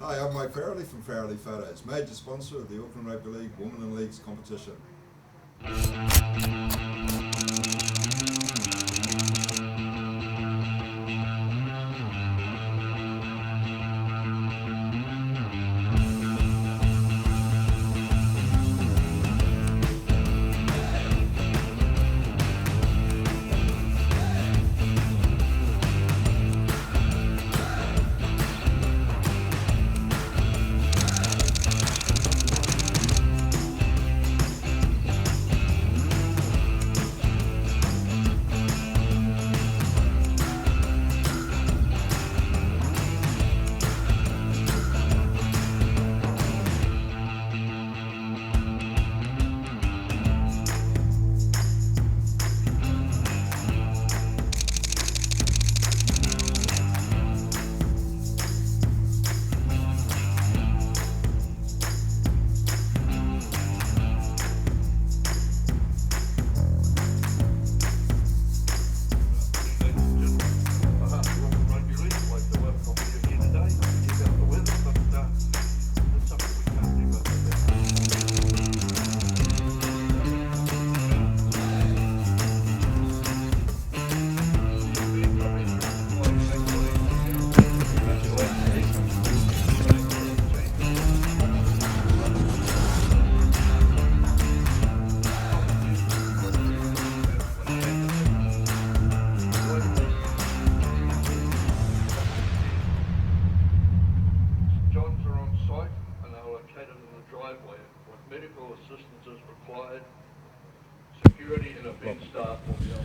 Hi, I'm Mike Farrelly from Farrelly Photos, major sponsor of the Auckland Rugby League Women in Leagues competition.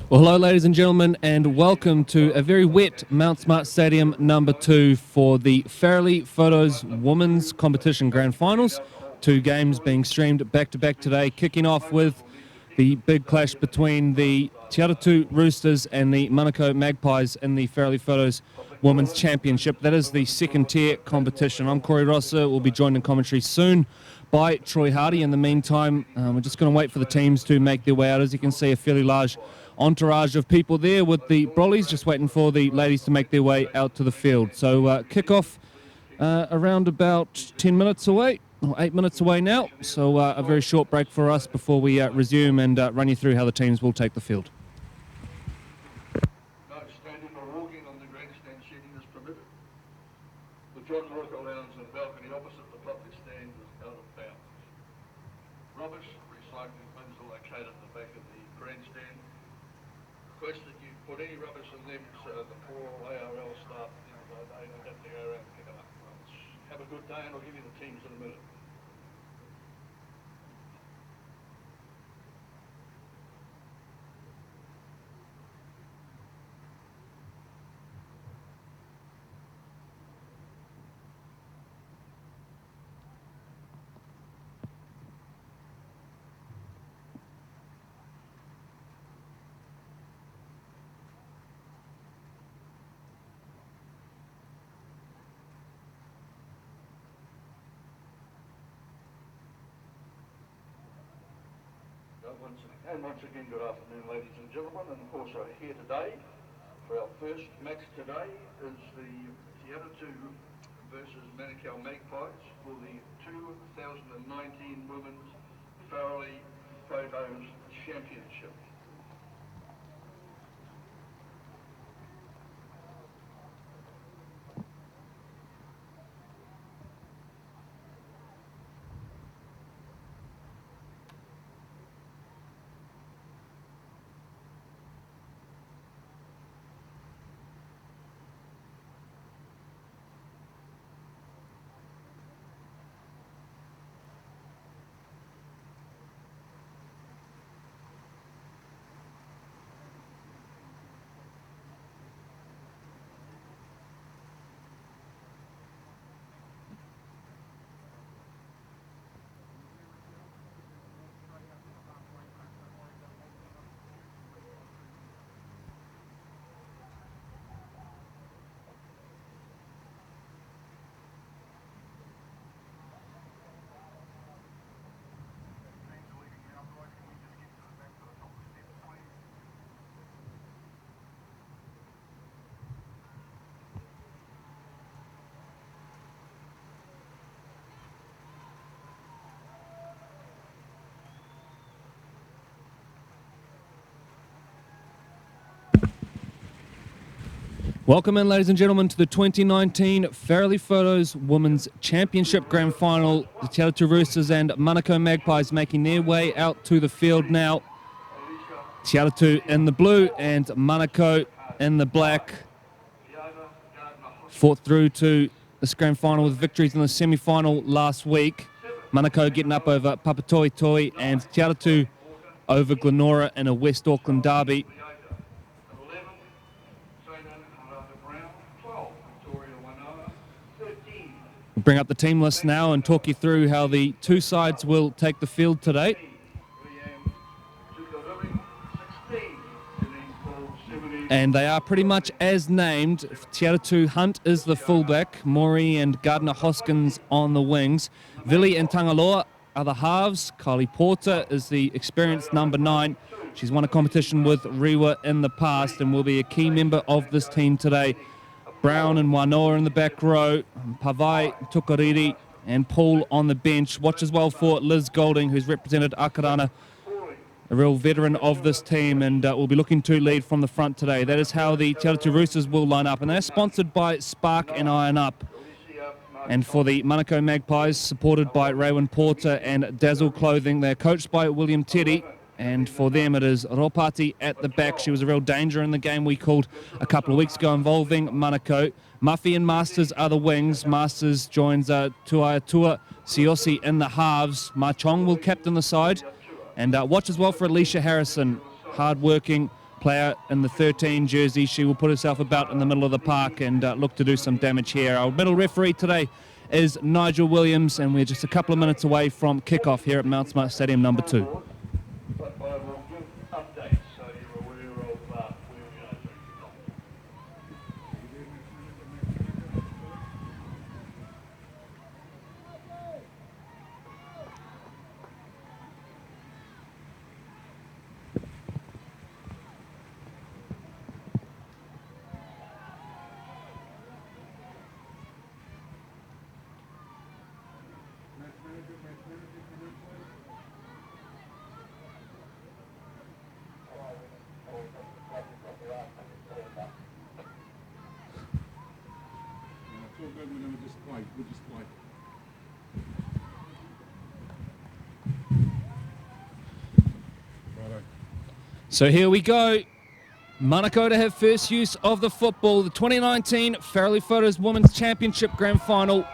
Well, hello, ladies and gentlemen, and welcome to a very wet Mount Smart Stadium number 2 for the Farrelly Photos Women's Competition Grand Finals. 2 games being streamed back-to-back today, kicking off with the big clash between the Atatu Roosters and the Manukau Magpies in the Farrelly Photos Women's Championship. That is the second tier competition. I'm Corey Rosser. We'll be joined in commentary soon by Troy Hardy. In the meantime, we're just going to wait for the teams to make their way out. As you can see, a fairly large entourage of people there with the brollies, just waiting for the ladies to make their way out to the field. So kick-off around about 10 minutes away, or 8 minutes away now. So a very short break for us before we resume and run you through how the teams will take the field. No standing or walking on the grandstand seating is permitted. The John Walker Lounge and balcony opposite the public stand is out of bounds. Rubbish recycling bins are located at the back of the grandstand. Request that you put any rubbish in them so the poor ARL staff they don't have to go around and pick it up. Have a good day and I'll give you the teams in a minute. Once again, good afternoon, ladies and gentlemen, and also here today for our first match today is the Atatu versus Manukau Magpies for the 2019 Women's Farrelly Photos Championship. Welcome in, ladies and gentlemen, to the 2019 Farrelly Photos Women's Championship Grand Final. The Te Atatu Roosters and Manukau Magpies making their way out to the field now. Te Atatu in the blue and Manukau in the black. Fought through to this grand final with victories in the semi-final last week. Manukau getting up over Papatoetoe and Te Atatu over Glenora in a West Auckland derby. We'll bring up the team list now and talk you through how the two sides will take the field today. And they are pretty much as named. Te Atatu, Hunt is the fullback, Maury and Gardner-Hoskins on the wings. Vili and Tangaloa are the halves. Kylie Porter is the experienced number 9. She's won a competition with Rewa in the past and will be a key member of this team today. Brown and Wanoa in the back row, Pavai, Tukariri and Paul on the bench. Watch as well for Liz Golding, who's represented Akarana, a real veteran of this team, and will be looking to lead from the front today. That is how the Te Atatu Roosters will line up, and they're sponsored by Spark and Iron Up. And for the Manukau Magpies, supported by Raywin Porter and Dazzle Clothing, they're coached by William Teddy. And for them, it is Ropati at the back. She was a real danger in the game we called a couple of weeks ago involving Manukau. Muffy and Masters are the wings. Masters joins Tuaiatua Siosi in the halves. Ma Chong will captain the side. And watch as well for Alicia Harrison, hard-working player in the 13 jersey. She will put herself about in the middle of the park and look to do some damage here. Our middle referee today is Nigel Williams, and we're just a couple of minutes away from kickoff here at Mount Smart Stadium number 2. So here we go. Manukau to have first use of the football. The 2019 Farrelly Photos Women's Championship Grand Final.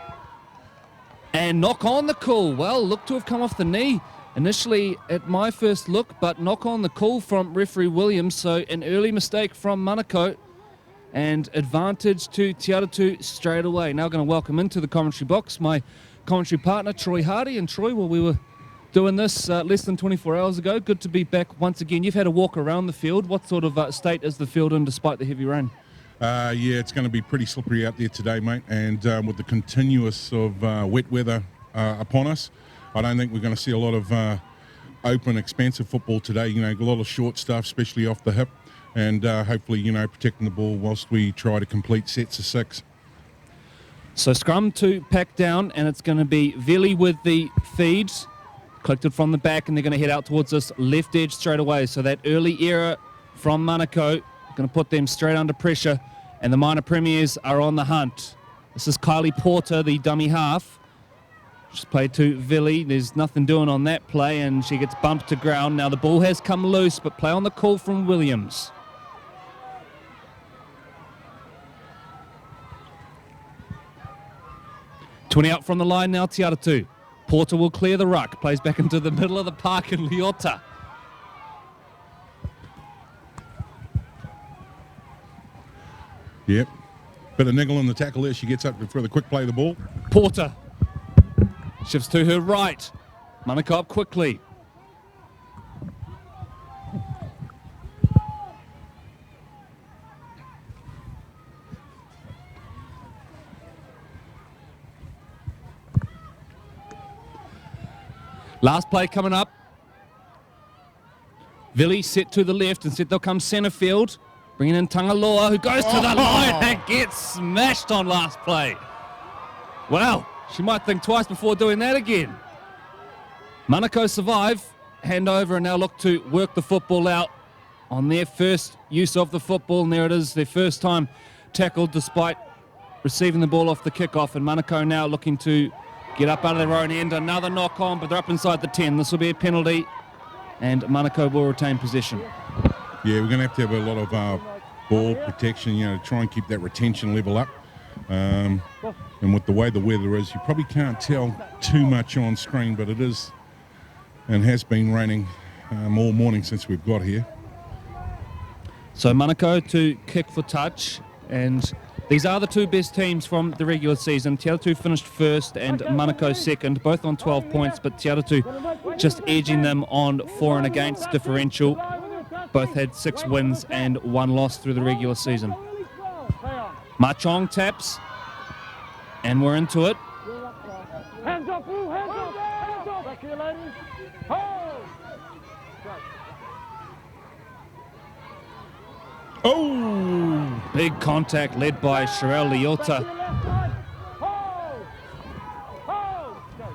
And knock on the call. Well, looked to have come off the knee initially at my first look, but knock on the call from referee Williams. So an early mistake from Manukau and advantage to Te Atatu straight away. Now going to welcome into the commentary box my commentary partner, Troy Hardy. And Troy, well, we were doing this less than 24 hours ago. Good to be back once again. You've had a walk around the field. What sort of state is the field in despite the heavy rain? Yeah, it's going to be pretty slippery out there today, mate. And with the continuous of wet weather upon us, I don't think we're going to see a lot of open, expansive football today. You know, a lot of short stuff, especially off the hip. And hopefully, you know, protecting the ball whilst we try to complete sets of 6. So scrum to pack down, and it's going to be Vili with the feeds. Collected from the back, and they're going to head out towards this left edge straight away. So that early error from Manukau going to put them straight under pressure, and the minor premiers are on the hunt. This is Kylie Porter, the dummy half. Just played to Vili. There's nothing doing on that play, and she gets bumped to ground. Now the ball has come loose, but play on the call from Williams. "20 out from the line now, Te Atatu. Porter will clear the ruck, plays back into the middle of the park in Leota. Yep. Bit of niggle in the tackle there. She gets up for the quick play of the ball. Porter shifts to her right. Manukau up quickly. Last play coming up. Vili set to the left, and said they'll come centre field. Bringing in Tangaloa, who goes to the line and gets smashed on last play. Wow, she might think twice before doing that again. Manukau survive, hand over, and now look to work the football out on their first use of the football. And there it is, their first time tackle despite receiving the ball off the kickoff, and Manukau now looking to get up out of their own end. Another knock on, but they're up inside the 10. This will be a penalty, and Manukau will retain possession. Yeah, we're going to have a lot of ball protection, to try and keep that retention level up. And with the way the weather is, you probably can't tell too much on screen, but it is and has been raining all morning since we've got here. So Manukau to kick for touch, and these are the two best teams from the regular season. Te Atatu finished first and Manukau second, both on 12 points, but Te Atatu just edging them on for and against differential. Both had 6 wins and 1 loss through the regular season. Machong taps, and we're into it. Hands up, Boo, hands up, hands up. Back here, ladies. Hold. Oh! Big contact led by Sherelle Liota. Hold. Hold. Go,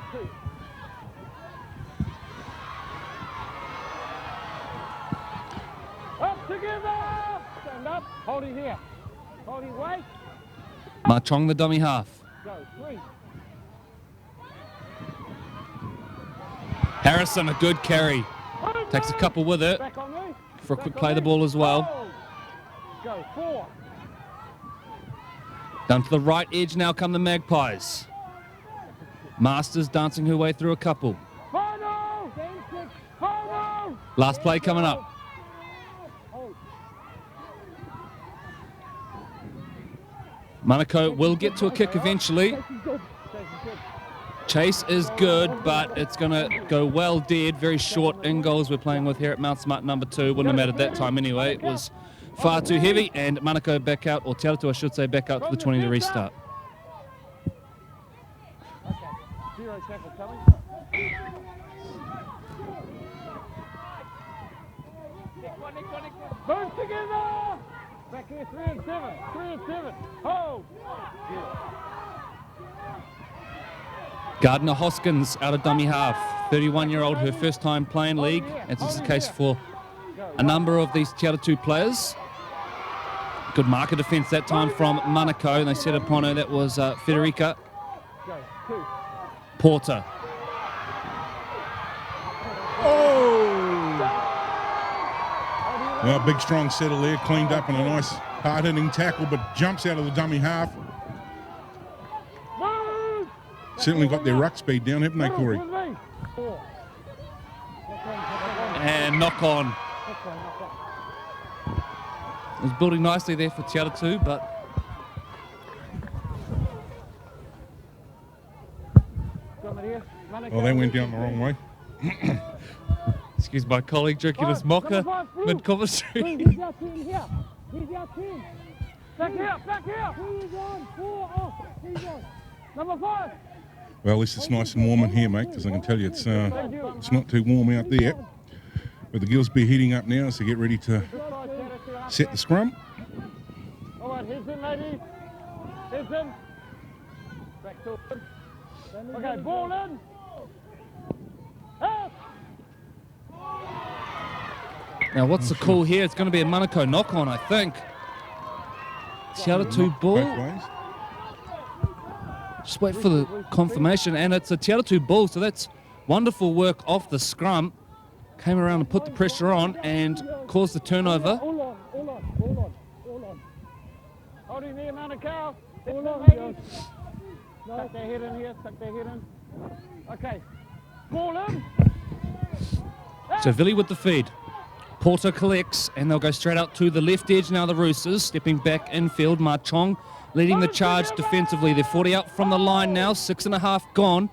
2. Up together. Stand up. Holding here. Holding weight. Machong the dummy half. Go, 3. Harrison, a good carry. Takes a couple with it Back on me. for a quick play the ball as well. Hold. Go, 4. Down to the right edge now come the Magpies. Masters dancing her way through a couple. Final. Final. Last play coming up. Manukau will get to a kick eventually. Chase is good, but it's going to go well dead. Very short in goals we're playing with here at Mount Smart number 2. Wouldn't have mattered that time anyway. It was far too heavy, and Manukau back out, or Te Atatu I should say, back out to the 20 to restart. Okay. 0 tackle coming. Both together. Back here, 3 and 7. 3 and 7. Hold. Gardner Hoskins out of dummy half. 31-year-old, her first time playing league, as is the case for a number of these Te Atatu players. Good marker defence that time from Manukau, and they set upon her. That was Federica Go. 2. Porter. Well, big strong settle there, cleaned up and a nice hard-hitting tackle, but jumps out of the dummy half. Move. Certainly got their ruck speed down, haven't they, Corey? With me. 4. And knock on. It was building nicely there for Te Atatu, but Well, they went down the wrong way. excuse my colleague drinking his mocha mid-commentary. He's our team here. He's our team. Back here, back here. He's on. 4 off. He's on. Number 5. Well, at least it's nice and warm in here, mate, because I can tell you it's not too warm out there. But the girls be heating up now, so get ready to set the scrum. All right, heads in, ladies. Heads in. Back to it. Okay, ball in. Out. Now, what's the call here? It's going to be a Manukau knock-on, I think. Te Atatu ball. Both ways. Just wait for the confirmation, and it's a Te Atatu ball, so that's wonderful work off the scrum. Came around and put the pressure on and caused the turnover. Hold on. Holding the amount of cow. Hold on. Tuck their head in here, tuck their head in. Okay. Ball in. So Villy with the feed. Porter collects, and they'll go straight out to the left edge now, the Roosters. Stepping back infield, Machong leading the charge defensively. They're 40 out from the line now, 6.5 gone.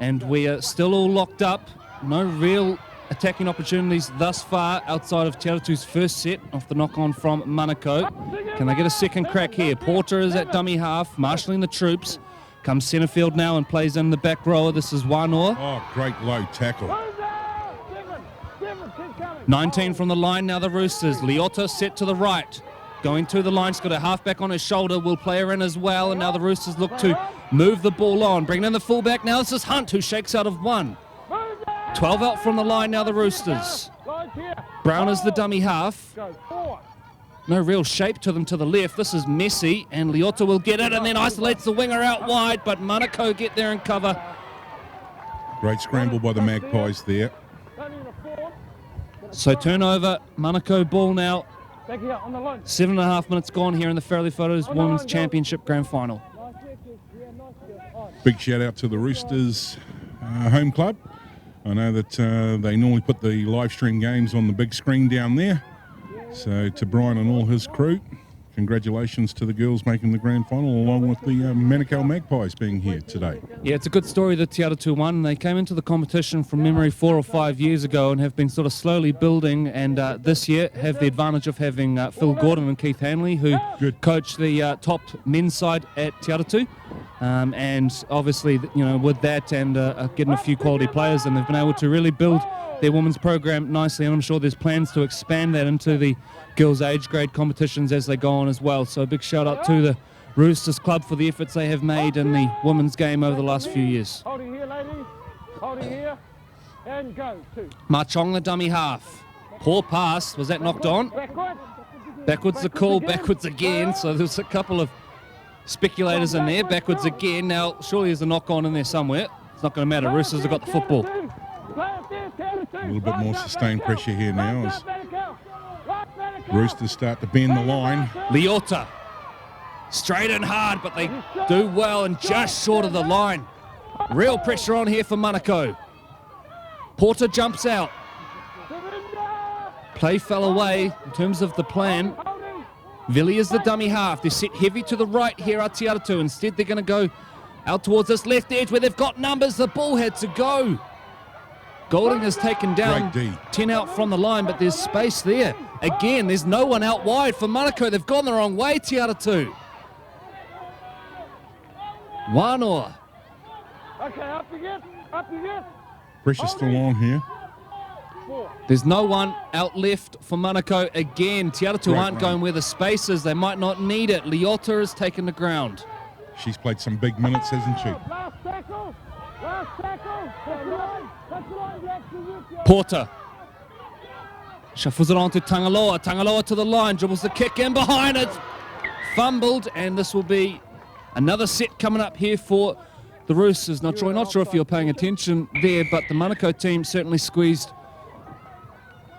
And we are still all locked up. No real attacking opportunities thus far outside of Te Atatu's first set off the knock-on from Manukau. Can they get a second crack here? Porter is at dummy half, marshalling the troops. Comes centre field now and plays in the back rower. This is Wanoa. Oh, great low tackle. 19 from the line now, the Roosters. Liota set to the right. Going to the line, she's got a halfback on his shoulder. Will play her in as well. And now the Roosters look to move the ball on. Bringing in the fullback now. This is Hunt, who shakes out of 1. 12 out from the line now, the Roosters. Brown is the dummy half. Go. 4. No real shape to them to the left. This is messy, and Leota will get it and then isolates the winger out wide, but Manukau get there and cover. Great scramble by the Magpies there. So turnover, Manukau ball now. Back here on the line. 7.5 minutes gone here in the Farrelly Photos Women's Championship Grand Final. Big shout out to the Roosters home club. I know that they normally put the live stream games on the big screen down there. So to Brian and all his crew, congratulations to the girls making the grand final, along with the Manukau Magpies being here today. Yeah, it's a good story that Atatu won. They came into the competition from memory 4 or 5 years ago and have been sort of slowly building, and this year have the advantage of having Phil Gordon and Keith Hanley, who coach the top men's side at Atatu. And obviously, you know, with that and getting a few quality players, and they've been able to really build their women's program nicely, and I'm sure there's plans to expand that into the girls' age grade competitions as they go on as well. So a big shout out to the Roosters Club for the efforts they have made in the women's game over the last few years. Holding here, ladies. Holding here. And go. 2. Marchong, the dummy half. Poor pass. Was that knocked on? Backwards. Backwards the call, backwards again. So there's a couple of speculators in there. Backwards again. Now, surely there's a knock on in there somewhere. It's not going to matter. Roosters have got the football. A little bit more sustained pressure here now as Roosters start to bend the line. Leota. Straight and hard, but they do well and just short of the line. Real pressure on here for Manukau. Porter jumps out. Play fell away in terms of the plan. Villi is the dummy half. They're set heavy to the right here at Atatu. Instead, they're going to go out towards this left edge where they've got numbers. The ball had to go. Golding has taken down 10 out from the line, but there's space there. Again, there's no one out wide for Manukau. They've gone the wrong way, Atatu. Wanoa. Okay, up you get. Up you get. Pressure still on here. 4. There's no one out left for Manukau again. Atatu aren't going where the space is. They might not need it. Leota has taken the ground. She's played some big minutes, hasn't she? Last tackle. Last tackle. That's the line. That's the line. Porter. Shuffles it on to Tangaloa. Tangaloa to the line. Dribbles the kick in behind it. Fumbled, and this will be another set coming up here for the Roosters. Not sure if you're paying attention there, but the Manukau team certainly squeezed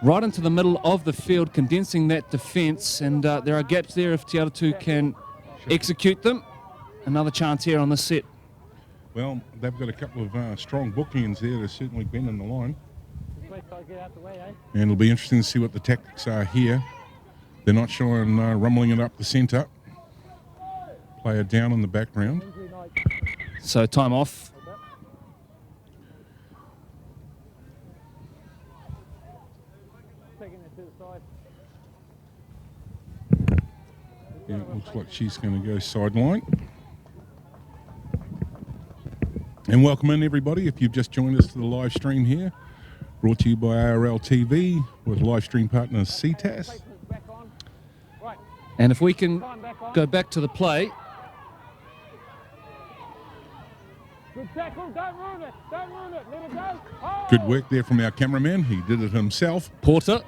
right into the middle of the field, condensing that defence, and there are gaps there if Atatu can execute them. Another chance here on this set. Well, they've got a couple of strong bookends there. They're certainly bending the line. And it'll be interesting to see what the tactics are here. They're not showing rumbling it up the centre. Player down in the background. So time off. Yeah, it looks like she's going to go sideline. And welcome in, everybody. If you've just joined us to the live stream here, brought to you by ARL TV with live stream partner CTAS. And if we can go back to the play. Good tackle. Don't ruin it. Don't ruin it. Let it go. Oh! Good work there from our cameraman. He did it himself. Porter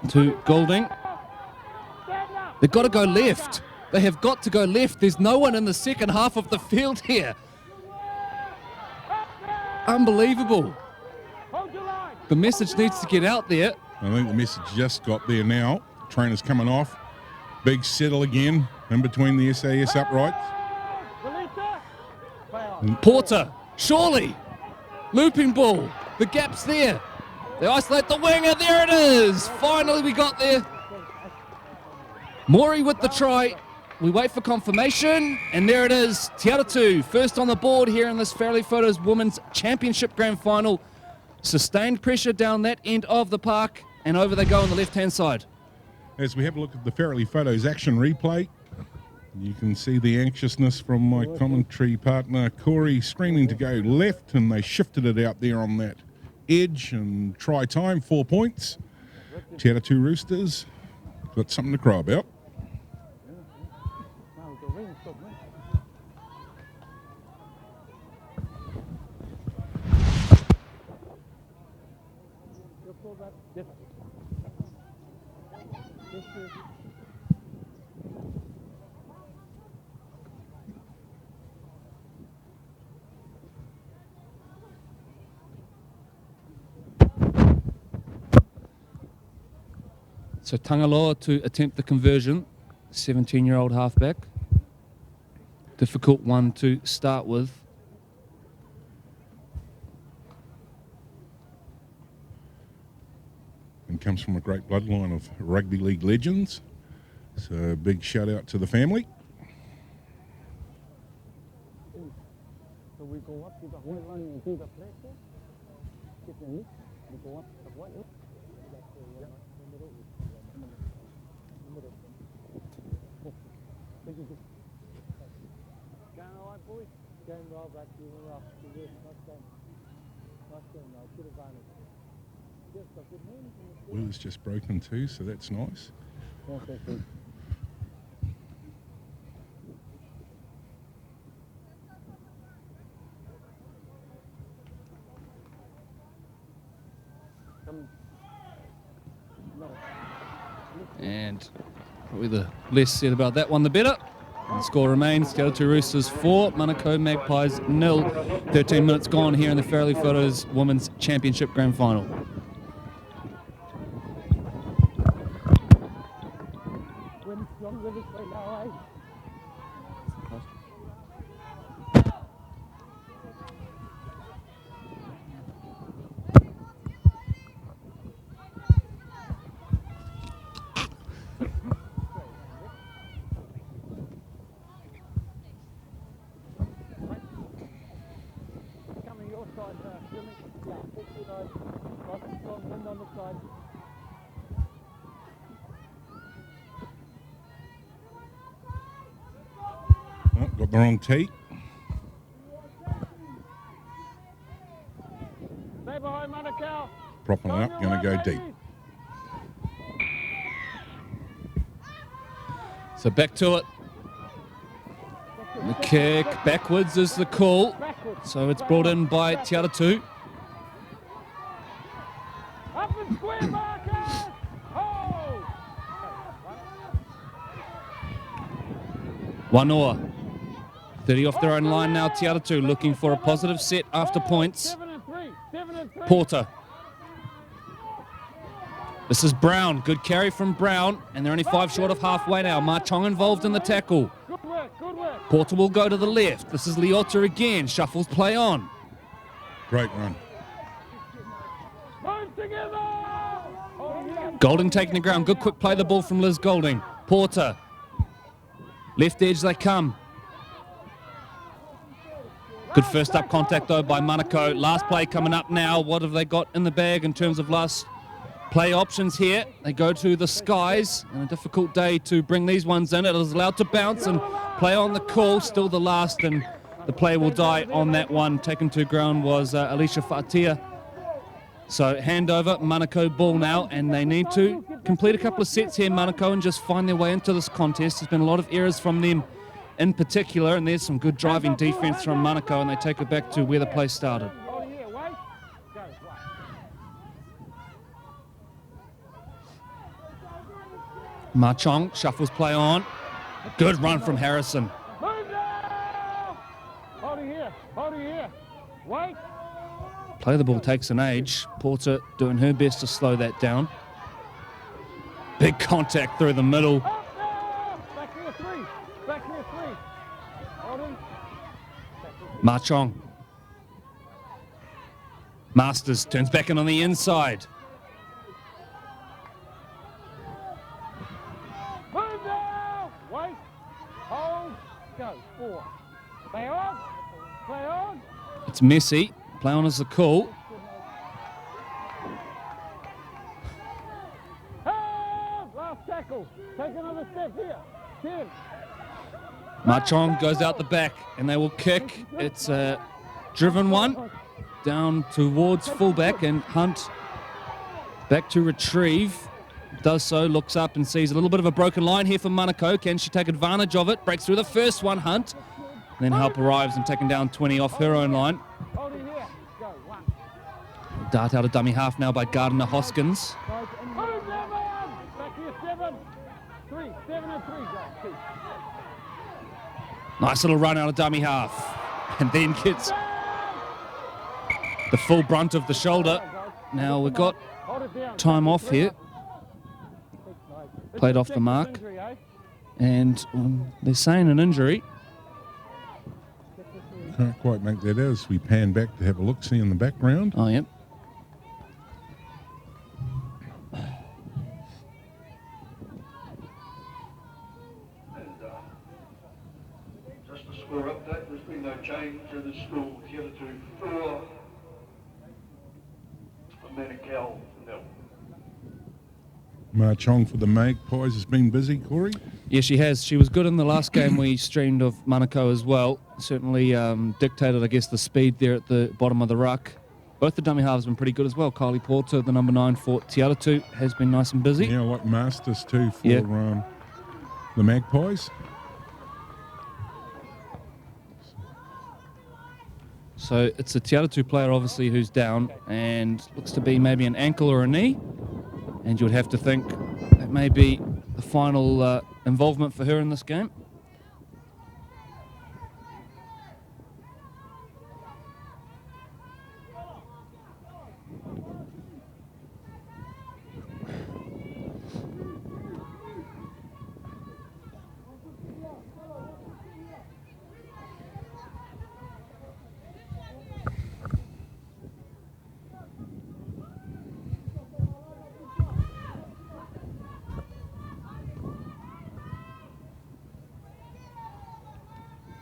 to Golding. They've got to go left. They have got to go left. There's no one in the second half of the field here. Unbelievable. The message needs to get out there. I think the message just got there now. Trainer's coming off. Big settle again in between the SAS uprights. Porter, surely. Looping ball. The gap's there. They isolate the winger. There it is. Finally we got there. Maury with the try. We wait for confirmation, and there it is. Atatu first on the board here in this Farrelly Photos Women's Championship Grand Final. Sustained pressure down that end of the park, and over they go on the left-hand side. As we have a look at the Farrelly Photos action replay, you can see the anxiousness from my commentary partner Corey screaming to go left, and they shifted it out there on that edge, and try time, 4 points. Atatu Roosters got something to cry about. So Tangaloa to attempt the conversion, 17-year-old halfback. Difficult one to start with. And comes from a great bloodline of rugby league legends. So big shout out to the family. So we go up to the white line and do the play. Get the knee. We go up to the white line. Going all right, boys? Going well, but you were off. Nice game. Nice game, though. Good advantage. Just a good hand. Weather's just broken too, so that's nice. Okay. And probably the less said about that one, the better. And the score remains Te Atatu Roosters 4, Manukau Magpies 0. 13 minutes gone here in the Farrelly Photos Women's Championship Grand Final. Win stronger this way now, eh? Coming your side, Jimmy. Yeah, 59. Nice and strong wind on the side. Oh, got the wrong tee. Stay behind Manukau. Propping it up, going to go deep. So back to it. The kick backwards is the call. So it's brought in by Te Atatu. Up and square, Marcus! Oh! Wanoa. 30 off their own line now, Te Atatu looking for a positive set after points. 7 and 3. 7 and 3. Porter. This is Brown. Good carry from Brown, and they're only 5 short of halfway now. Marchong involved in the tackle. Good work, good work. Porter will go to the left. This is Leota again. Shuffles play on. Great run. Move together! Oh, yeah. Golding taking the ground. Good quick play the ball from Liz Golding. Porter. Left edge they come. Good first up contact though by Manukau. Last play coming up now. What have they got in the bag in terms of last play options here? They go to the skies, and a difficult day to bring these ones in. It is allowed to bounce and play on the call. Still the last, and the play will die on that one. Taken to ground was Alicia Fa'atia. So handover, Manukau ball now, and they need to complete a couple of sets here, Manukau, and just find their way into this contest. There's been a lot of errors from them in particular, and there's some good driving defence from Manukau, and they take it back to where the play started. Oh, yeah, wait. Go, Marchong shuffles play on. Good run from Harrison. Move now! Hold it here, hold it here. Wait. Play the ball takes an age. Porter doing her best to slow that down. Big contact through the middle. Up now! Back near 3. Back near 3. Hold it. Marchong. Masters turns back in on the inside. Move now! Wait. Hold. Go. 4. Play on. Play on. It's messy. Play on is the call. Help! Last tackle. Take another step here. 10. Marchong goes out the back, and they will kick. It's a driven one down towards fullback, and Hunt back to retrieve. Does so, looks up and sees a little bit of a broken line here for Manukau. Can she take advantage of it? Breaks through the first one, Hunt. Then help arrives and taken down 20 off her own line. Hold it here. Go. 1. Dart out of dummy half now by Gardner Hoskins. Move now, man. Back here 7. Nice little run out of dummy half. And then gets the full brunt of the shoulder. Now we've got time off here. Played off the mark. And they're saying an injury. Can't quite make that out as we pan back to have a look-see in the background. Oh, yep. Just a score update, there's been no change in the score. Atatu 4, Manukau 0. Marchong for the Magpies has been busy, Corey. Yeah, she has. She was good in the last game we streamed of Manukau as well. Certainly dictated, I guess, the speed there at the bottom of the ruck. Both the dummy halves have been pretty good as well. Kylie Porter, the number 9 for Atatu, has been nice and busy. Yeah, like Masters too for the Magpies. So it's a Atatu player, obviously, who's down and looks to be maybe an ankle or a knee. And you would have to think that may be the final involvement for her in this game.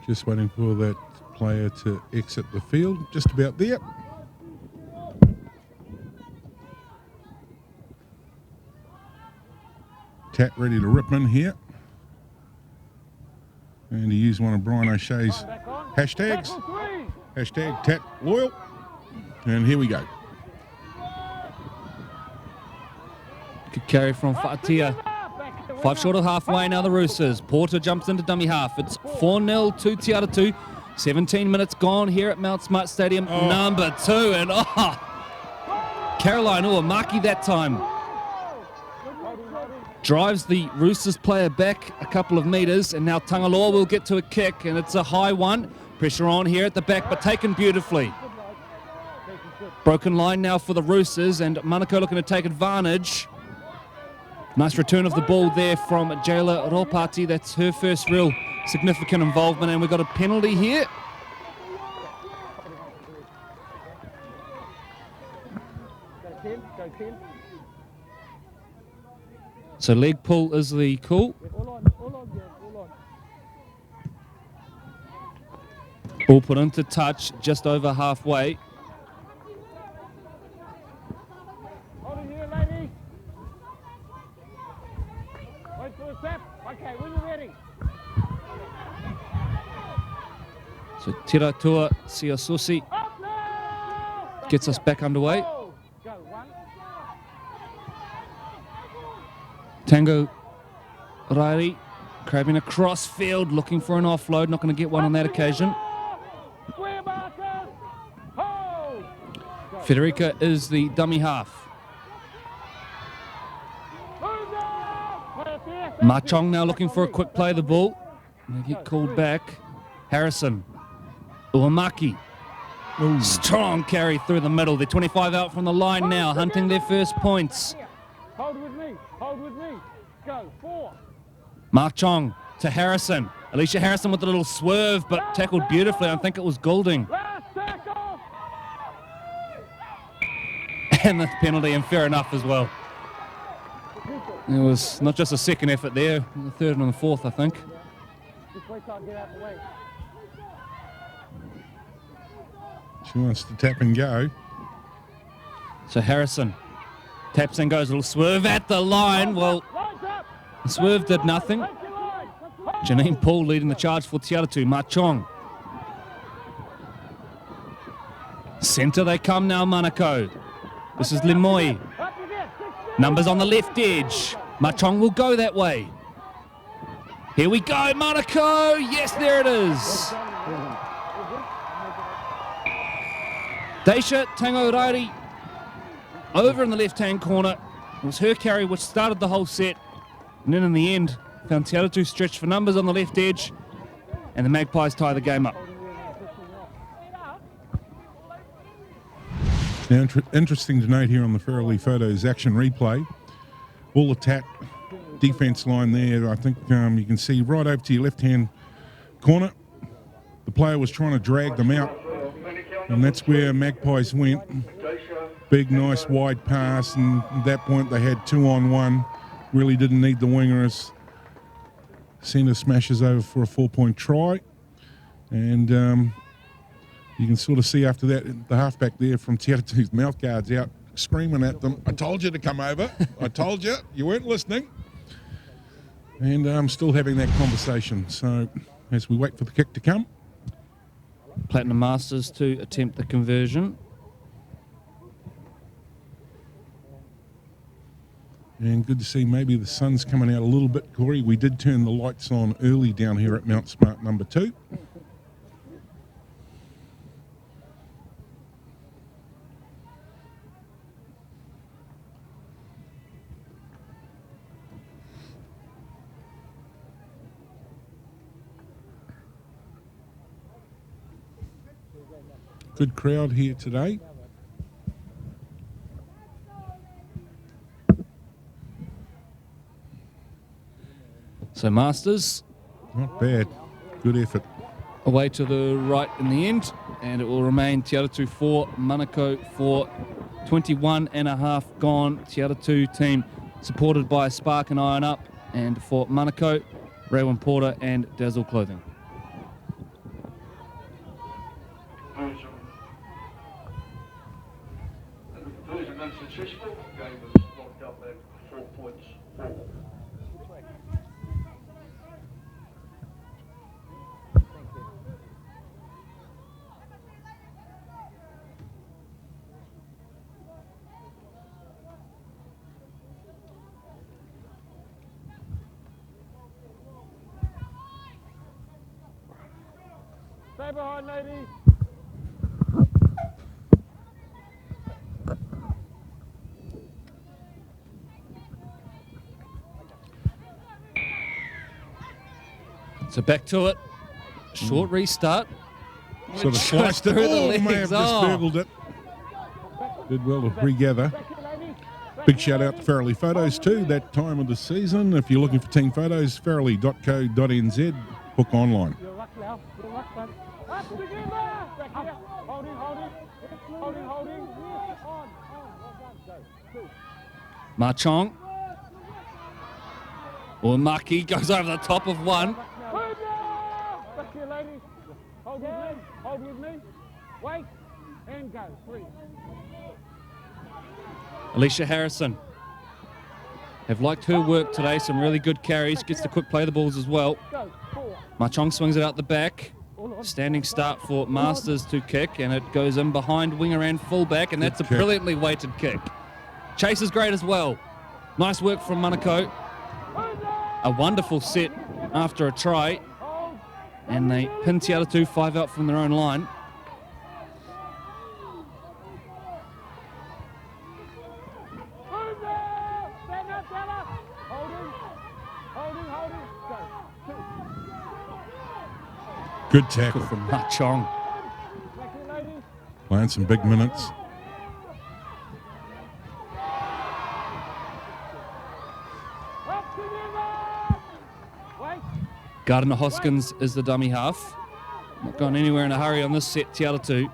Just waiting for that player to exit the field, just about there. Tat ready to rip in here. And to use one of Brian O'Shea's hashtags. Hashtag Tat Loyal. And here we go. Good carry from Fa'atia. 5 short of halfway now, the Roosters. Porter jumps into dummy half. It's 4-0 to Atatu. 17 minutes gone here at Mount Smart Stadium, number 2. And Caroline Uamaki that time. Drives the Roosters player back a couple of metres, and now Tangaloa will get to a kick, and it's a high one. Pressure on here at the back, but taken beautifully. Broken line now for the Roosters, and Manukau looking to take advantage. Nice return of the ball there from Jayla Ropati. That's her first real significant involvement, and we've got a penalty here. So leg pull is the call. Ball put into touch just over halfway. So Tiratua Siasusi gets us back underway. Tango Rairi crabbing across field, looking for an offload. Not going to get one on that occasion. Federica is the dummy half. Marchong now looking for a quick play of the ball. They get called back. Harrison. Uamaki. Strong carry through the middle. They're 25 out from the line now, hunting their first points. Hold with me. Hold with me. Go. 4. Marchong to Harrison. Alicia Harrison with a little swerve, but tackled beautifully. I think it was Goulding. And the penalty, and fair enough as well. It was not just a second effort there, the third and the fourth, I think. Just wait till I get out the way. She wants to tap and go. So Harrison taps and goes, a little swerve at the line. Well, the swerve did nothing. Janine Paul leading the charge for Atatu. Marchong. Centre they come now, Manukau. This is Limoi. Numbers on the left edge. Marchong will go that way. Here we go, Manukau. Yes, there it is. Daisha Tangorairi over in the left-hand corner. It was her carry which started the whole set. And then in the end, found Atatu stretched for numbers on the left edge. and the Magpies tie the game up. Now, interesting to note here on the Farrelly Photos action replay, all attack defence line there. I think you can see right over to your left-hand corner, the player was trying to drag them out, and that's where Magpies went. Big, nice, wide pass, and at that point they had 2-on-1. Really didn't need the wingers. Centre smashes over for a 4-point try, and you can sort of see after that the halfback there from Te Atatu's mouth guards out screaming at them, "I told you to come over. I told you. You weren't listening." And I'm still having that conversation. So as we wait for the kick to come. Platinum Masters to attempt the conversion. And good to see maybe the sun's coming out a little bit, Corey. We did turn the lights on early down here at Mount Smart number 2. Good crowd here today. So Masters. Not bad. Good effort. Away to the right in the end, and it will remain Te Atatu 4, Manukau 4, 21 and a half gone. Te Atatu team supported by Spark and Iron Up, and for Manukau, Raywin Porter and Dazzle Clothing. Version unsuccessful. Game was locked up at 4 points. 4. Stay behind, ladies. So back to it. Short restart. Sort of sliced it. Through the Oh, legs. may have just Oh. burgled it. Did well to regather. Big shout out to Farrelly Photos too, that time of the season. If you're looking for team photos, farrelly.co.nz, book online. You're ruck now. You're ruck, son. Up together. Back here. Holding, holding. Holding, holding. On, on. Well done. Go. Two. Marchong. Or Maki goes over the top of one. Back here, ladies. Hold with me. Hold with me. Wait. And go. 3. Alicia Harrison. Have liked her work today. Some really good carries. Gets to quick play the balls as well. Go. 4. Marchong swings it out the back. Standing start for Masters to kick, and it goes in behind winger and fullback, and that's a kick. brilliantly weighted kick. Chase is great as well. Nice work from Manukau. A wonderful set after a try, and they pin Te Atatu 5 out from their own line. Stand up, stand up. Holding. Holding, holding. Go. 2. Good tackle Good from Marchong. Back here, ladies. Playing some big minutes. Up together. Wait. Gardner Hoskins is the dummy half. Not going anywhere in a hurry on this set, Te Atatu.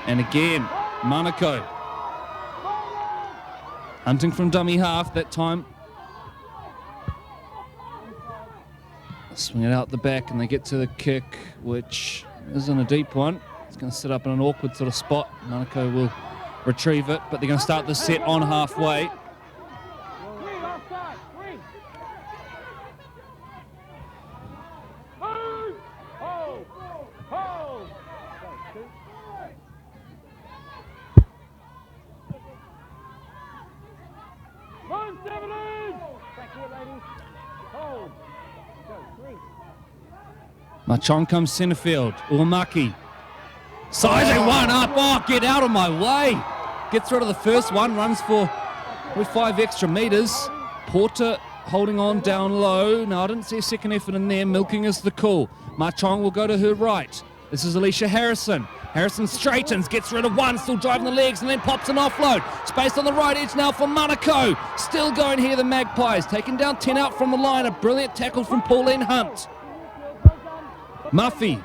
And again, Manukau. Hunting from dummy half that time. Swing it out the back and they get to the kick, which isn't a deep one. It's going to sit up in an awkward sort of spot. Manukau will retrieve it, but they're going to start the set on halfway. 3 offside. 3. Move. Hold. Hold. Go. 2. Move, 17. Back here, ladies. Hold. Go. 3. Marchong comes centre field. Uamaki. Sizing one up. Oh, get out of my way. Gets rid of the first one. Runs for 5 extra metres. Porter holding on down low. Now, I didn't see a second effort in there. Milking is the call. Ma Chong will go to her right. This is Alicia Harrison. Harrison straightens, gets rid of one, still driving the legs, and then pops an offload. Space on the right edge now for Manukau. Still going here, the Magpies. Taking down 10 out from the line. A brilliant tackle from Pauline Hunt. Muffy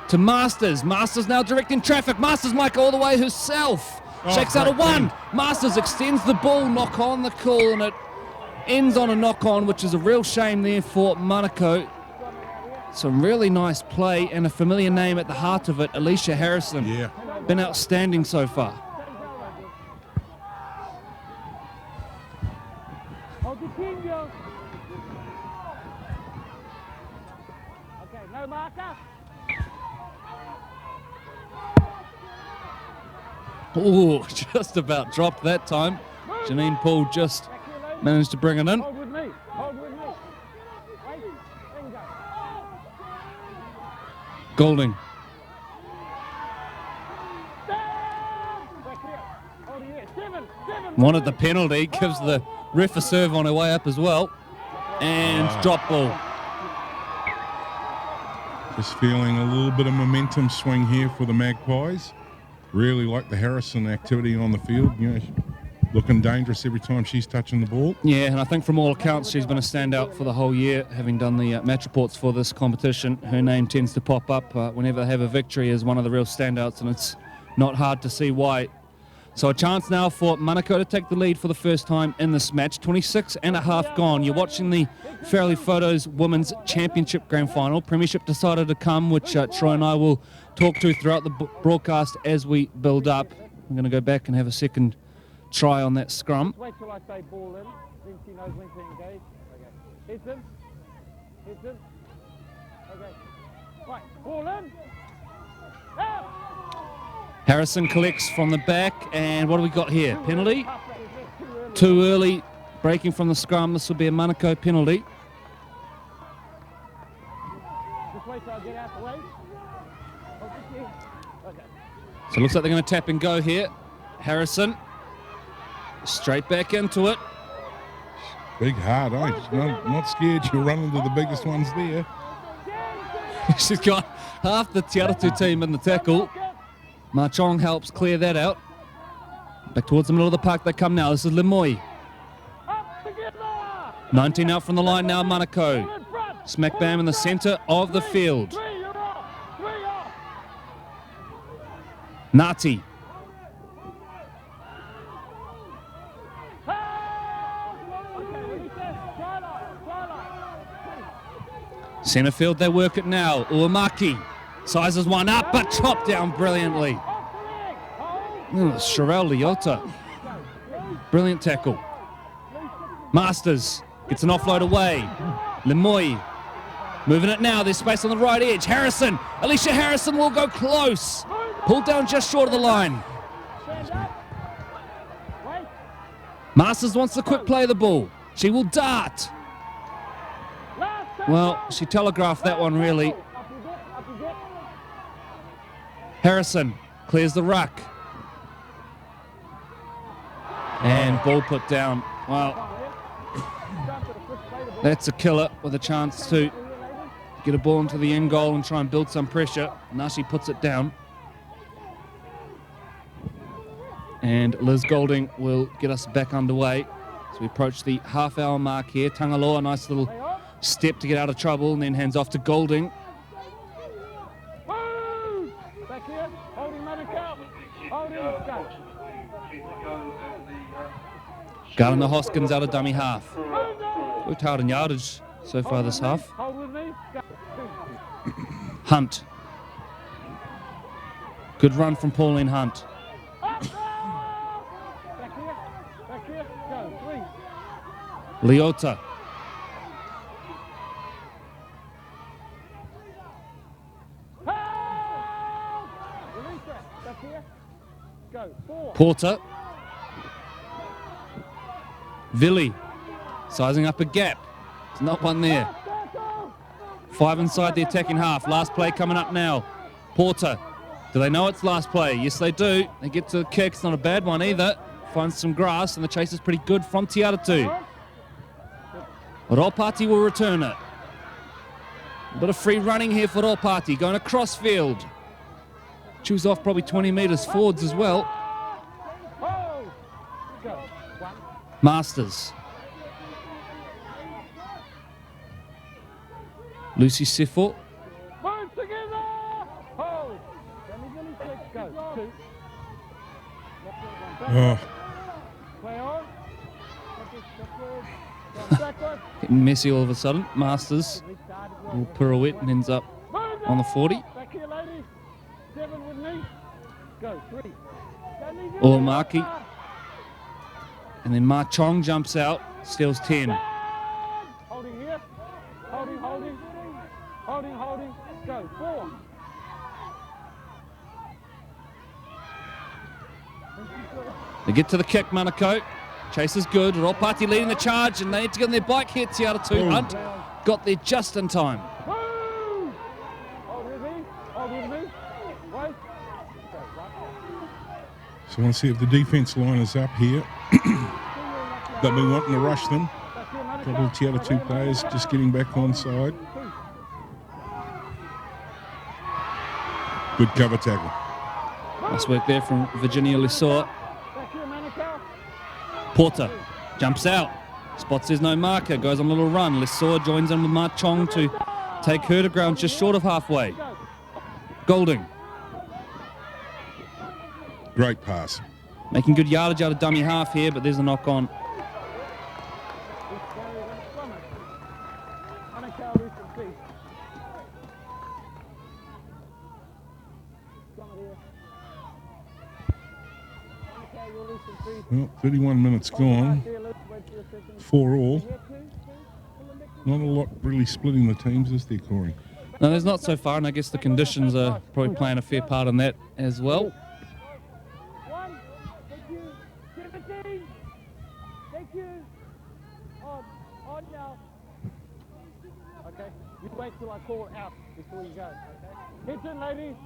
to Masters. Masters now directing traffic. Masters might go all the way herself. Shakes out a one. Masters extends the ball, knock on the call, and it ends on a knock on, which is a real shame there for Manukau. Some really nice play and a familiar name at the heart of it, Alicia Harrison. Yeah. Been outstanding so far. Okay, no marker. Oh, just about dropped that time. Janine Paul just managed to bring it in. Hold with me. Hold with me. Wait. Bingo. Golding. Back here. Hold here. Seven. Wanted the penalty, gives the ref a serve on her way up as well. And drop ball. Just feeling a little bit of momentum swing here for the Magpies. Really like the Harrison activity on the field. You know, looking dangerous every time she's touching the ball. Yeah, and I think from all accounts she's been a standout for the whole year, having done the match reports for this competition. Her name tends to pop up whenever they have a victory as one of the real standouts, and it's not hard to see why. So a chance now for Manukau to take the lead for the first time in this match. 26 and a half gone. You're watching the Farrelly Photos Women's Championship Grand Final. Premiership decided to come, which Troy and I will talk to throughout the broadcast as we build up. I'm going to go back and have a second try on that scrum. Wait till I say ball in. Then she knows when to engage. Okay. Heads in. Heads in. Okay. Right. Ball in. Out. Harrison collects from the back, and what do we got here? Penalty? Too early, breaking from the scrum. This will be a Manukau penalty. Just wait till I get out the way. Okay. So it looks like they're going to tap and go here. Harrison, straight back into it. Big hard, eh? Not scared. She'll run into the biggest ones there. She's got half the Te Atatu team in the tackle. Ma Chong helps clear that out. Back towards the middle of the park they come now. This is Lemoy. 19 out from the line now, Manukau. Smack bam in the centre of the field. Ngati. Centre field, they work it now. Uemaki sizes one up, but chopped down brilliantly. Sherelle Leota. Brilliant tackle. Masters gets an offload away. Lemoy moving it now. There's space on the right edge. Harrison. Alicia Harrison will go close. Pulled down just short of the line. Masters wants to quick play the ball. She will dart. Well, she telegraphed that one really. Harrison clears the ruck. And ball put down. Well, that's a killer with a chance to get a ball into the end goal and try and build some pressure. Nashi puts it down. And Liz Golding will get us back underway as we approach the half-hour mark here. Tangaloa, nice little step to get out of trouble, and then hands off to Golding. Back here, holding Manukau. Holding, go. Gardner Hoskins out of dummy half. Worked hard in yardage so far this half. Hold with me. Go. Hunt. Good run from Pauline Hunt. Back here, go. 3. Leota. Release that. Back here. Go. 4. Porter. Villi. Sizing up a gap. There's not one there. 5 inside the attacking half. Last play coming up now. Porter. Do they know it's last play? Yes, they do. They get to the kick. It's not a bad one either. Finds some grass, and the chase is pretty good from Te Atatu. Ropati will return it. A bit of free running here for Ropati, going across field. Chews off probably 20 metres forwards as well. Masters. Lucy Sifo. Move together! Hold! Go. 2. Oh, Play on. Backward. Getting messy all of a sudden. Masters will pirouette and ends up on the 40. Back here, ladies. 7 with me. Go. 3. Ulamaki. And then Ma Chong jumps out, steals 10. Holding here. Holding. Go. 4. They get to the kick, Manukau. Chase is good. Ropati leading the charge, and they need to get on their bike here. Atatu. Hunt got there just in time. Move! Hold with me. Wait. so I want to see if the defence line is up here. They'll be wanting to rush them. Probably the other 2 players just getting back on side. Good cover tackle. Nice work there from Virginia Lesoa. Back here, Manukau. Porter jumps out. Spots there's no marker. Goes on a little run. Lesoa joins in with Ma Chong to take her to ground just short of halfway. Golding. Great pass. Making good yardage out of dummy half here, but there's a knock on. Manukau, loose and feet. Manukau, you're loose and feet. Well, 31 minutes gone. 4 all. Not a lot really splitting the teams, is there, Corey? No, there's not so far, and I guess the conditions are probably playing a fair part in that as well. 1. Thank you. 17. Thank you. On now. Okay. You wait till I call out before you go. Okay. Hit in, ladies.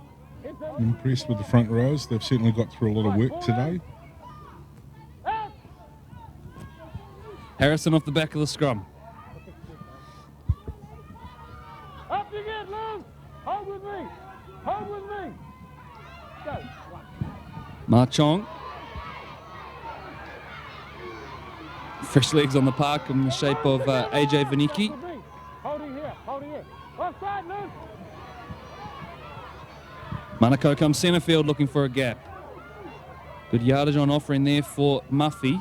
Hit in. Impressed with the front rows. They've certainly got through a lot of work today. Out. Harrison off the back of the scrum. Up you get, Liz. Hold with me. Go. 1. Ma Chong. Fresh legs on the park in the shape of AJ Vaniki. Holding here. Offside, Liz. Manukau comes centre field looking for a gap. Good yardage on offering there for Muffy.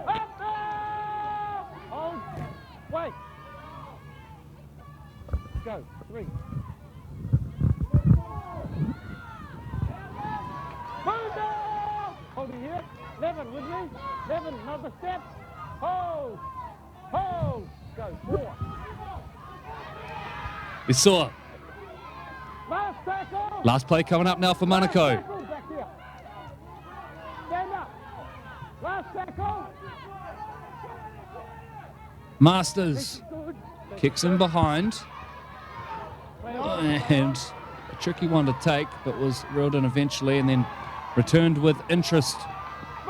Up now. Hold. Wait. Go. 3. Move now. Holding here. 11 with me. 11. Another step. Hold. Go. 4. Lesoa. Last tackle. Last play coming up now for Last Manukau. tackle back here. Stand up. Last tackle. Masters Good. kicks in behind. Play on. And a tricky one to take, but was reeled in eventually and then returned with interest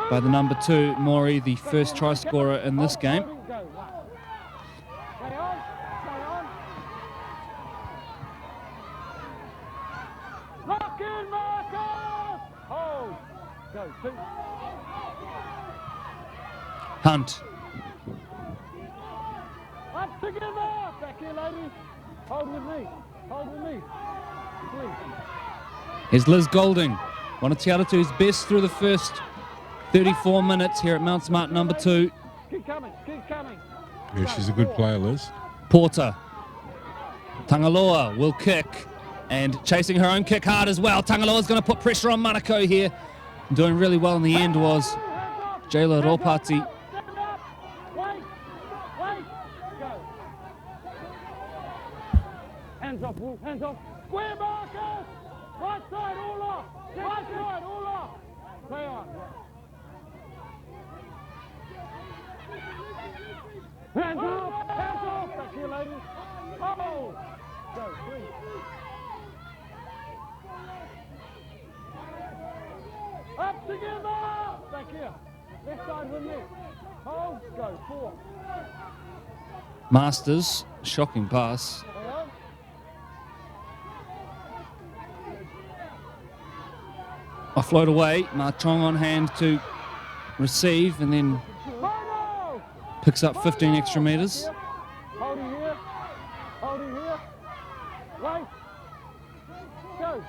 by the number 2, Maury, the first try scorer in this game. Go. 1. Play on. Lock in, Marcus. Hold. Go. 2. Hunt. Up together. Back here, ladies. Hold with me. 3. Here's Liz Golding, one of Te Atatu's best through the first 34 minutes here at Mount Smart number 2. Keep coming. Yeah, she's a good player, Liz. Porter. Tangaloa will kick and chasing her own kick hard as well. Tangaloa's going to put pressure on Manukau here. Doing really well in the end was Jayla Ropati. Stand up. Wait. Go. Hands off, Wolf. Hands off. Square Marcus. Right side, all off. Play on. Hands off. Back here, ladies. Oh. Go. 3. Up together. Back here. Left side with me. Hold. Go. 4. Masters, shocking pass. Offload away, Marchong on hand to receive and then picks up 15 extra metres. Hold it here. Hold it here. Right. Go.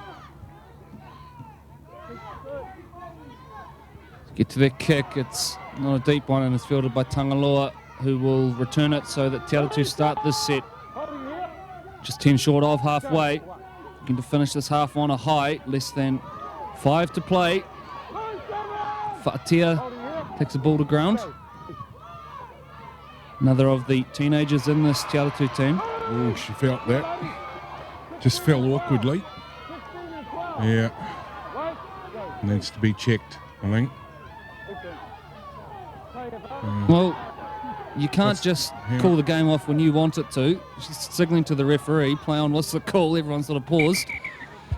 Get to their kick, it's not a deep one and it's fielded by Tangaloa, who will return it so that Te Atatu start this set Hold it here. just 10 short of halfway. Looking to finish this half on a high, less than 5 to play. Fa'atia takes the ball to ground. Another of the teenagers in this Te Atatu team. Oh, she felt that. Just fell awkwardly. Yeah. Needs to be checked, I think. Well, you can't just call the game off when you want it to. She's signaling to the referee, play on, what's the call? Everyone sort of paused.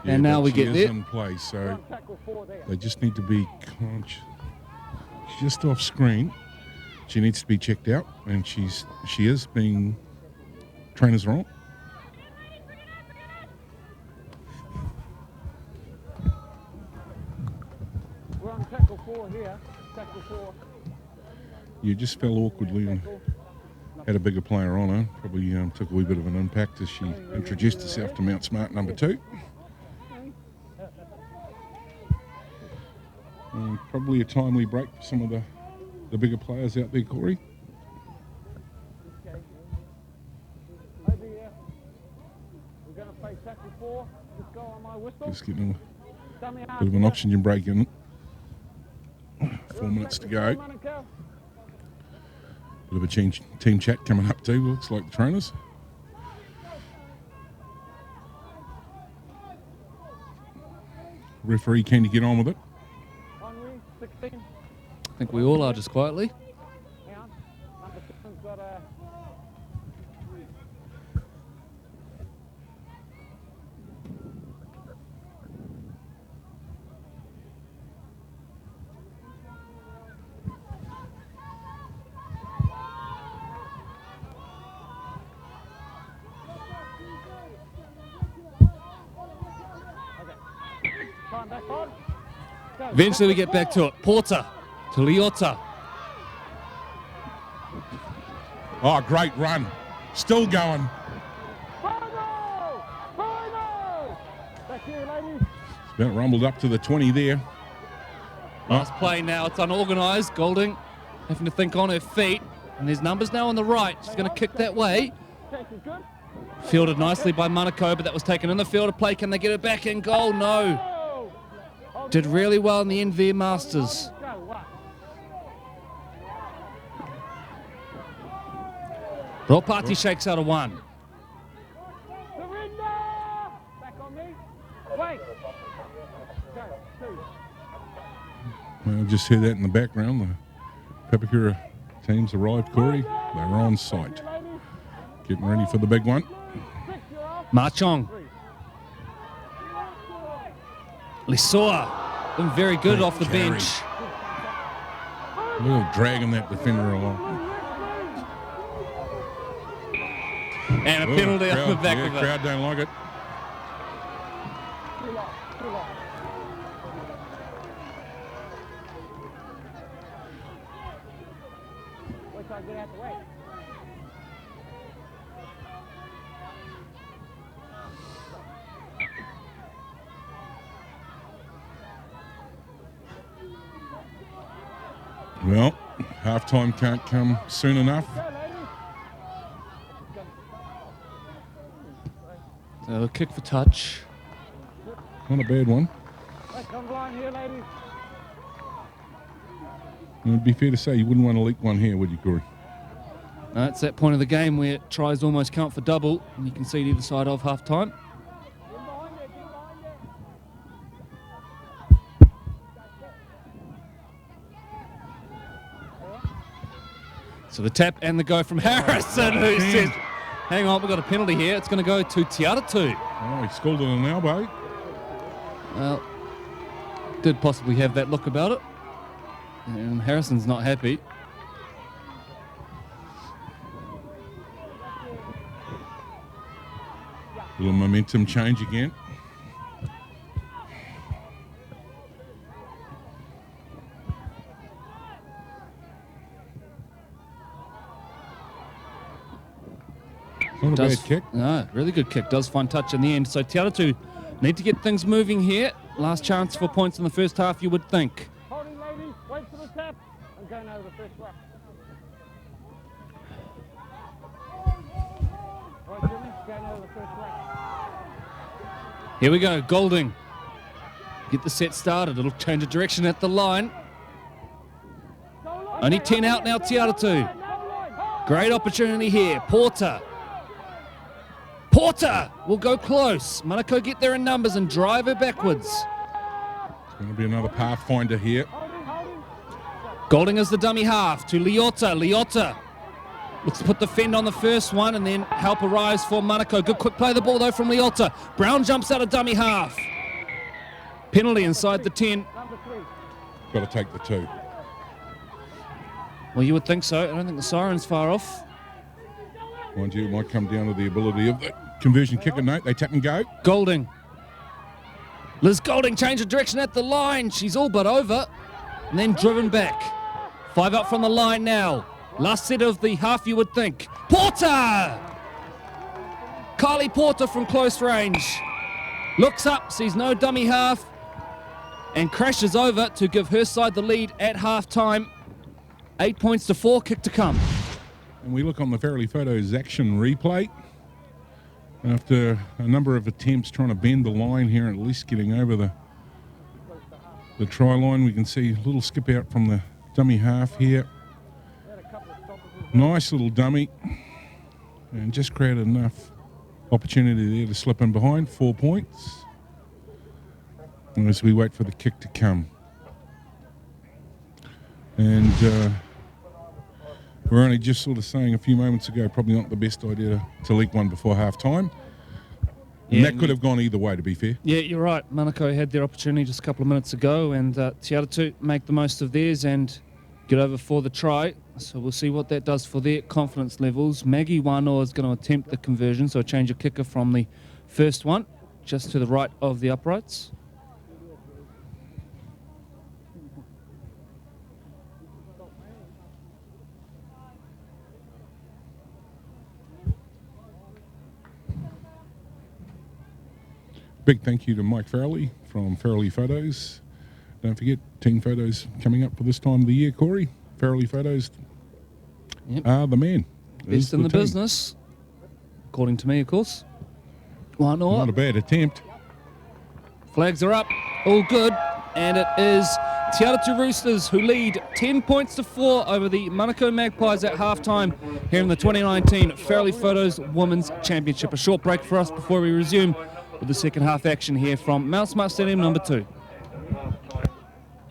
Yeah, and now but we she get is there. in play, so they just need to be conscious. She's just off screen. She needs to be checked out, and she is being trainers wrong. We're on tackle 4 here. Tackle 4. You just fell awkwardly and had a bigger player on her. Probably took a wee bit of an impact as she introduced herself to Mount Smart number 2. And probably a timely break for some of the bigger players out there, Corey. Okay. Over here. We're going to play tackle 4. Just go on my whistle. Just getting Dummy a half. bit of an oxygen break in. 4 minutes to go. Manukau. Bit of a team chat coming up too, looks like the trainers. Referee keen to get on with it. Henry, 16. I think we all are just quietly. Count. Number 7's got a... Time back on. Go. Eventually we get back to it. Porter to Leota. Oh, great run. Still going. Final! Final! Back here, ladies. It's about rumbled up to the 20 there. Nice play now. It's unorganised. Golding having to think on her feet. And there's numbers now on the right. She's going to kick that way. Chase is good. Fielded nicely by Manukau, but that was taken in the field of play. Can they get it back in goal? No. Oh! Did really well in the end there, Masters. Go, what? Ropati shakes out a 1. Surrender! Back on me. Wait. Go, 2. I just hear that in the background. The Papakura teams arrived, Corey. They're on site. Getting ready for the big one. 6, you're off. Marchong. Lisoa. Been very good Great off the carry. bench. A little dragging that defender along. And a Oh, penalty on the crowd, back yeah, of it. crowd don't like it. Too long, too long. Wait till I get out the way. Well, halftime can't come soon enough. Go, ladies. So a kick for touch. Not a bad one. Let's come blind here, ladies. It would be fair to say you wouldn't want to leak one here, would you, Corey? No, it's that point of the game where tries almost count for double, and you can see either side of half time. Get behind there, get behind there. So the tap and the go from Harrison, who says, hang on, we've got a penalty here. It's going to go to Te Atatu. Oh, he scolded an elbow. Well, did possibly have that look about it. And Harrison's not happy. Little momentum change again. Not a bad kick. No, really good kick. Does find touch in the end. So Te Atatu need to get things moving here. Last chance for points in the first half, you would think. Holding, ladies. Wait for the tap. I'm going over the first lap. Right, Jimmy. Going over the first lap. Here we go, Golding. Get the set started. It'll change of direction at the line. Only 10 out now, Te Atatu. Great opportunity here. Porter will go close. Manukau get there in numbers and drive her backwards. It's going to be another pathfinder here. Golding is the dummy half to Leota. Leota looks to put the fend on the first one and then help arrives for Manukau. Good quick play of the ball though from Leota. Brown jumps out of dummy half. Penalty inside the 10. Got to take the 2. Well, you would think so. I don't think the siren's far off. Mind you, it might come down to the ability of the conversion kicker. No, they tap and go. Golding. Liz Golding change of direction at the line. She's all but over. And then driven back. 5 up from the line now. Last set of the half, you would think. Porter! Kylie Porter from close range. Looks up, sees no dummy half, and crashes over to give her side the lead at half-time. 8 points to 4, kick to come. And we look on the Farrelly Photos action replay. After a number of attempts trying to bend the line here, at least getting over the try line, we can see a little skip out from the dummy half here. Nice little dummy. And just created enough opportunity there to slip in behind. 4 points. And as we wait for the kick to come. And we're only just sort of saying a few moments ago, probably not the best idea to leak one before half-time. And that could have gone either way, to be fair. Yeah, you're right. Manukau had their opportunity just a couple of minutes ago, and Te Atatu make the most of theirs and get over for the try. So we'll see what that does for their confidence levels. Maggie Wanoa is going to attempt the conversion, so a change of kicker from the first one, just to the right of the uprights. Big thank you to Mike Farrelly from Farrelly Photos. Don't forget, team photos coming up for this time of the year, Corey. Farrelly Photos are the man. Best in the team. business, according to me, of course. Wanoa. Not a bad attempt. Flags are up, all good, and it is Te Atatu Roosters who lead 10 points to 4 over the Manukau Magpies at halftime here in the 2019 Farrelly Photos Women's Championship. A short break for us before we resume with the second half action here from Mount Smart Stadium number 2.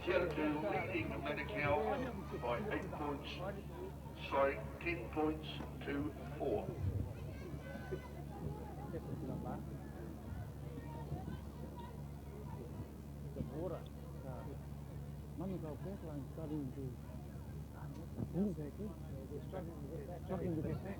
Te Atatu leading Manukau by 8 points, 10 points to 4. Struggling to get back.